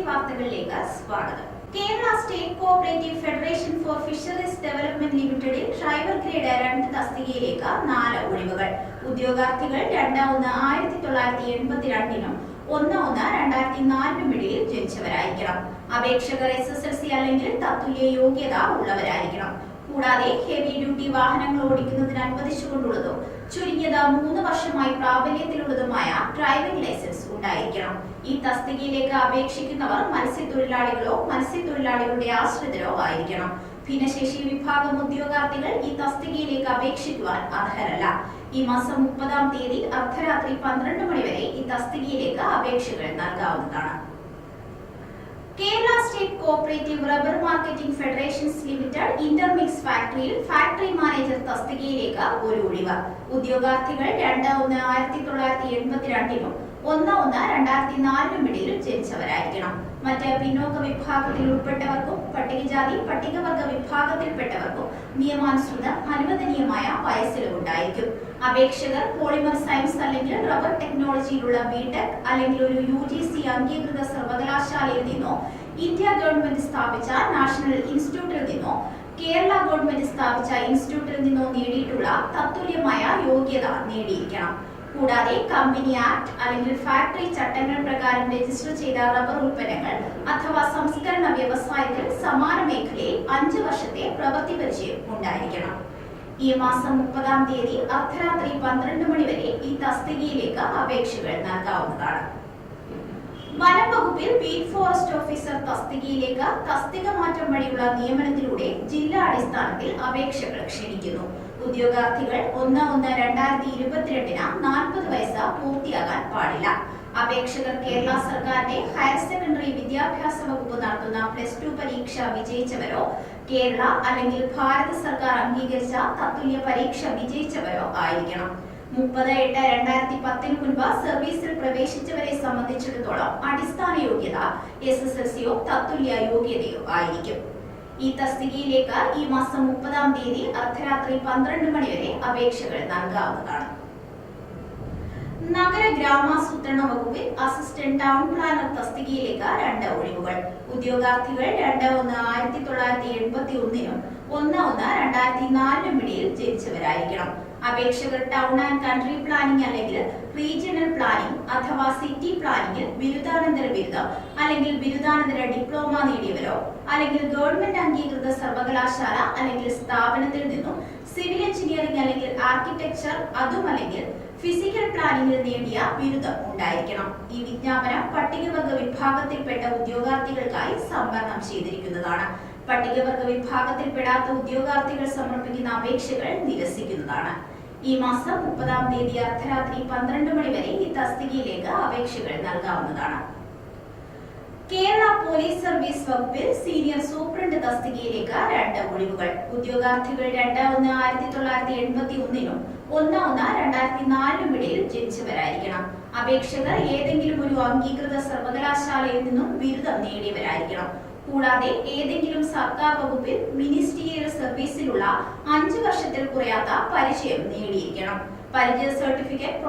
വാർത്തകളിലേക്ക് സ്വാഗതം. Kerala state cooperative federation for fisheries development ലിമിറ്റഡിൽ ഡ്രൈവർ ഗ്രേഡ് 2 തസ്തികയിലേക്ക് 4 ഒഴിവുകൾ. ഉദ്യോഗാർത്ഥികൾ 2-1-1982-നും 1-1-2004-നും ഇടയിൽ ജനിച്ചവരായിരിക്കണം. അപേക്ഷകർ SSLC അല്ലെങ്കിൽ തത്തുല്യ യോഗ്യത ഉള്ളവരായിരിക്കണം. കൂടാതെ ഹെവി ഡ്യൂട്ടി വാഹനങ്ങൾ ഓടിക്കുന്നതിന് അനുവദിച്ചുകൊണ്ടുള്ളതും ചുരുങ്ങിയത് 3 വർഷമായി പ്രാബല്യത്തിലുള്ളതുമായ ഡ്രൈവിംഗ് ലൈസൻസ് ഉണ്ടായിരിക്കണം. ഈ തസ്തികയിലേക്ക് അപേക്ഷിക്കുന്നവർ മത്സ്യത്തൊഴിലാളികളോ മത്സ്യത്തൊഴിലാളികളുടെ ആശ്രിതരോ ആയിരിക്കണം. ഭിന്നശേഷി വിഭാഗം ഉദ്യോഗാർത്ഥികൾ ഈ തസ്തികയിലേക്ക് അപേക്ഷിക്കുവാൻ അർഹരല്ല. ഈ മാസം 30-ാം തീയതി അർദ്ധരാത്രി 12 മണി വരെ ഈ തസ്തികയിലേക്ക് അപേക്ഷകൾ നൽകാവുന്നതാണ്. Kerala state cooperative rubber marketing federations limited intermix ഫാക്ടറിയിൽ ഫാക്ടറി മാനേജർ തസ്തികയിലേക്ക് ഒരു ഒഴിവ്. ഉദ്യോഗാർത്ഥികൾ 2-1-1982-നും 1-1-2004-നും ഇടയിൽ ജനിച്ചവരായിരിക്കണം. മറ്റ് പിന്നോക്ക വിഭാഗത്തിൽ ഉൾപ്പെട്ടവർക്കും പട്ടികജാതി പട്ടികവർഗ വിഭാഗത്തിൽപ്പെട്ടവർക്കും നിയമാനുസൃത അനുവദനീയമായ വയസ്സിലുണ്ടായിരിക്കും. അപേക്ഷകർ പോളിമർ സയൻസ് അല്ലെങ്കിൽ റബ്ബർ ടെക്നോളജിയിലുള്ള ബിടെക് അല്ലെങ്കിൽ ഒരു UGC അംഗീകൃത സർവകലാശാലയിൽ നിന്നോ ഇന്ത്യ ഗവൺമെന്റ് സ്ഥാപിച്ച നാഷണൽ ഇൻസ്റ്റിറ്റ്യൂട്ടിൽ നിന്നോ കേരള ഗവൺമെന്റ് സ്ഥാപിച്ച ഇൻസ്റ്റിറ്റ്യൂട്ടിൽ നിന്നോ നേടിയിട്ടുള്ള തത്തുല്യമായ യോഗ്യത നേടിയിരിക്കണം. കൂടാതെ കമ്പനി ആക്ട് അല്ലെങ്കിൽ ഫാക്ടറി ചട്ടങ്ങൾ പ്രകാരം രജിസ്റ്റർ ചെയ്ത റബ്ബർ ഉൽപ്പന്നങ്ങൾ അഥവാ സംസ്കരണ വ്യവസായത്തിൽ സമാന മേഖലയിൽ 5 വർഷത്തെ പ്രവൃത്തി പരിചയം ഉണ്ടായിരിക്കണം. ഈ മാസം 30-ാം തീയതി അർദ്ധരാത്രി 12 മണി വരെ ഈ തസ്തികയിലേക്ക് അപേക്ഷകൾ നൽകാവുന്നതാണ്. വനം വകുപ്പിൽ ബീറ്റ് ഫോറസ്റ്റ് ഓഫീസർ തസ്തികയിലേക്ക് തസ്തിക മാറ്റം വഴിയുള്ള നിയമനത്തിലൂടെ ജില്ലാ അടിസ്ഥാനത്തിൽ അപേക്ഷകൾ ക്ഷണിക്കുന്നു. ഉദ്യോഗാർത്ഥികൾ 1-1-2022-ന് 40 വയസ്സ് പൂർത്തിയാകാൻ പാടില്ല. അപേക്ഷകർ കേരള സർക്കാരിന്റെ ഹയർ സെക്കൻഡറി വിദ്യാഭ്യാസ വകുപ്പ് നടത്തുന്ന +2 പരീക്ഷ വിജയിച്ചവരോ കേരള അല്ലെങ്കിൽ ഭാരത സർക്കാർ അംഗീകരിച്ച തത്തുല്യ പരീക്ഷ വിജയിച്ചവരോ ആയിരിക്കണം. 30/8/2010 മുൻപ് സർവീസിൽ പ്രവേശിച്ചവരെ സംബന്ധിച്ചിടത്തോളം അടിസ്ഥാന യോഗ്യത SSLCയോ തത്തുല്യ യോഗ്യതയോ ആയിരിക്കും. ഈ തസ്തികയിലേക്ക് ഈ മാസം 30-ാം തീയതി അർദ്ധരാത്രി 12 മണി വരെ അപേക്ഷകൾ നൽകാവുന്നതാണ്. നഗര ഗ്രാമാസൂത്രണ വകുപ്പിൽ അസിസ്റ്റന്റ് ടൗൺ പ്ലാനർ തസ്തികയിലേക്ക് 2 ഒഴിവുകൾ. ഉദ്യോഗാർത്ഥികൾ 2-1-1981-നും 1-1-2004-നും ഇടയിൽ ജനിച്ചവരായിരിക്കണം. അപേക്ഷകർ ടൗൺ ആൻഡ് കൺട്രി പ്ലാനിംഗ് അല്ലെങ്കിൽ റീജിയണൽ പ്ലാനിംഗ് അഥവാ സിറ്റി പ്ലാനിംഗിൽ ബിരുദാനന്തര ബിരുദം അല്ലെങ്കിൽ ബിരുദാനന്തര ഡിപ്ലോമ നേടിയവരോ അല്ലെങ്കിൽ ഗവൺമെന്റ് അംഗീകൃത സർവകലാശാല അല്ലെങ്കിൽ സ്ഥാപനത്തിൽ നിന്നും സിവിൽ എഞ്ചിനീയറിംഗ് അല്ലെങ്കിൽ ആർക്കിടെക്ചർ അതുമല്ലെങ്കിൽ ഫിസിക്കൽ പ്ലാനിംഗിൽ നേടിയ ബിരുദം ഉണ്ടായിരിക്കണം. ഈ വിജ്ഞാപനം പട്ടികവർഗ വിഭാഗത്തിൽപ്പെട്ട ഉദ്യോഗാർത്ഥികൾക്കായി സംവരണം ചെയ്തിരിക്കുന്നതാണ്. പട്ടികവർഗ വിഭാഗത്തിൽപ്പെടാത്ത ഉദ്യോഗാർത്ഥികൾ സമർപ്പിക്കുന്ന അപേക്ഷകൾ നിരസിക്കുന്നതാണ്. ഈ മാസം 30-ാം തീയതി അർദ്ധരാത്രി 12 മണി വരെ ഈ തസ്തികയിലേക്ക് അപേക്ഷകൾ നൽകാവുന്നതാണ്. കേരള പോലീസ് സർവീസ് വകുപ്പിൽ സീനിയർ സൂപ്രണ്ട് തസ്തികയിലേക്ക് 2 ഒഴിവുകൾ. ഉദ്യോഗാർത്ഥികൾ 2-1-1981-നും 1-1-2004-നും ഇടയിൽ ജനിച്ചവരായിരിക്കണം. അപേക്ഷകർ ഏതെങ്കിലും ഒരു അംഗീകൃത സർവകലാശാലയിൽ നിന്നും ബിരുദം നേടിയവരായിരിക്കണം. കൂടാതെ ഏതെങ്കിലും സർക്കാർ വകുപ്പിൽ മിനിസ്റ്റീരിയൽ സർവീസിലുള്ള 5 വർഷത്തിൽ കുറയാത്ത പരിചയം നേടിയിരിക്കണം. പരിചയ സർട്ടിഫിക്കറ്റ്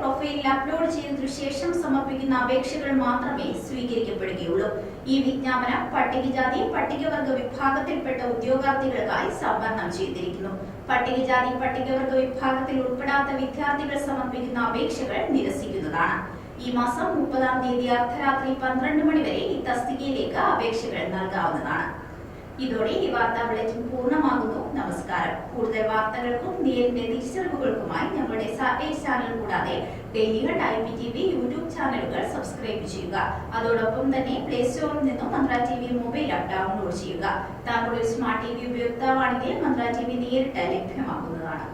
പ്രൊഫൈലിൽ അപ്ലോഡ് ചെയ്തതിനു ശേഷം സമർപ്പിക്കുന്ന അപേക്ഷകൾ മാത്രമേ സ്വീകരിക്കപ്പെടുകയുള്ളൂ. ഈ വിജ്ഞാപനം പട്ടികജാതി പട്ടികവർഗ വിഭാഗത്തിൽപ്പെട്ട ഉദ്യോഗാർത്ഥികൾക്കായി സംവരണം ചെയ്തിരിക്കുന്നു. പട്ടികജാതി പട്ടികവർഗ വിഭാഗത്തിൽ ഉൾപ്പെടാത്ത വിദ്യാർത്ഥികൾ സമർപ്പിക്കുന്ന അപേക്ഷകൾ നിരസിക്കുന്നതാണ്. ഈ മാസം 30-ാം തീയതി അർദ്ധരാത്രി 12 മണി വരെ ഈ തസ്തികയിലേക്ക് അപേക്ഷകൾ നൽകാവുന്നതാണ്. ഇതോടെ ഈ വാർത്താ ബുള്ളറ്റിൻ പൂർണ്ണമാകുന്നു. നമസ്കാരം. കൂടുതൽ വാർത്തകൾക്കും നേരിന്റെ തിരിച്ചറിവുകൾക്കുമായി ഞങ്ങളുടെ സാറ്റലൈറ്റ് ചാനൽ കൂടാതെ ഡെയിലി ഹണ്ട് IPTV യൂട്യൂബ് ചാനലുകൾ സബ്സ്ക്രൈബ് ചെയ്യുക. അതോടൊപ്പം തന്നെ പ്ലേ സ്റ്റോറിൽ നിന്നും മന്ത്ര TV മൊബൈൽ ആപ്പ് ഡൗൺലോഡ് ചെയ്യുക. താങ്കളുടെ സ്മാർട്ട് TV ഉപയോക്താവാണെങ്കിൽ മന്ത്ര TV നേരിട്ട് ലഭ്യമാക്കുന്നതാണ്.